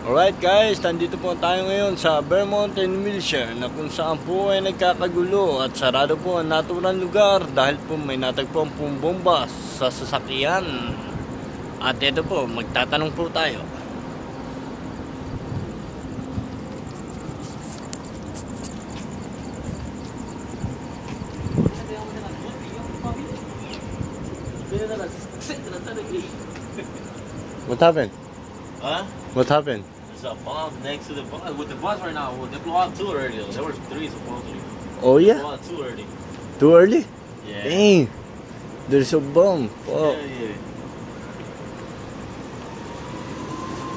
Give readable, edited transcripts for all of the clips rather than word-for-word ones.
Alright guys, nandito po tayo ngayon sa Vermont and Wilshire na kung saan po ay nagkakagulo at sarado po ang naturang lugar dahil po may natagpuan pong bomba sa sasakyan. At ito po, magtatanong po tayo. What happened? Huh? What happened? There's a bomb next to the bus. With the bus right now, they blew out 2 already. There were 3 supposedly. Oh They yeah? blew out 2 already. Too early? Yeah. Dang, there's a bomb. Oh. Yeah.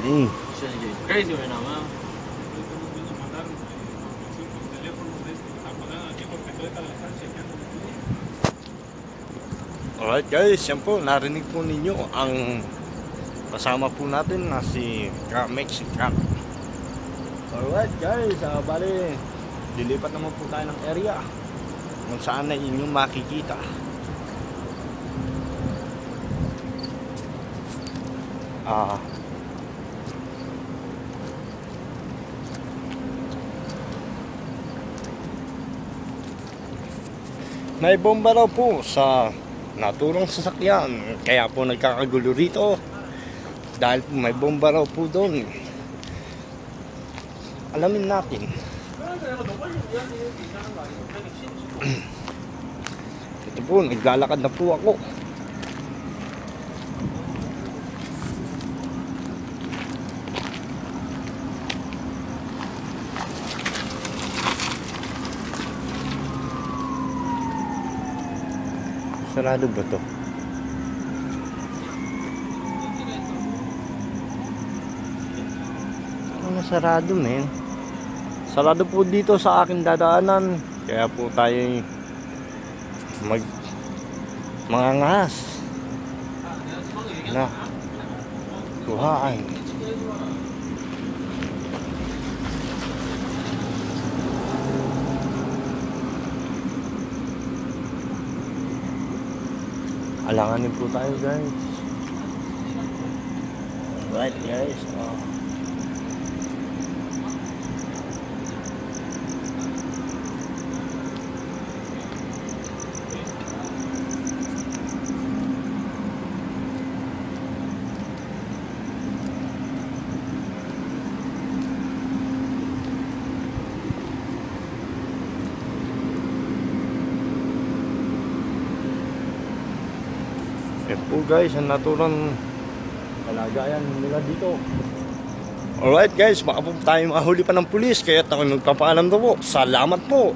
Dang. Shit get crazy right now, man. Alright guys, yan po, narinig po ninyo ang kasama po natin na si Mexican. Alright guys, bali lilipat naman po tayo ng area kung saan na inyong makikita. May bomba raw po sa naturang sasakyan, kaya po nagkakagulo rito dahil po may bomba raw po doon. Alamin natin. Ito po, naglalakad na po ako. Sarado ba to? Ano sarado, men? Sarado po dito sa aking dadaanan. Kaya po tayo mangangas na kuhaan. Alanganin po tayo guys. Alright guys. Yan po guys, ang naturang kalagayan nila dito. Alright guys, baka po tayo mahuli pa ng pulis, kaya ako magpapaalam na po. Salamat po.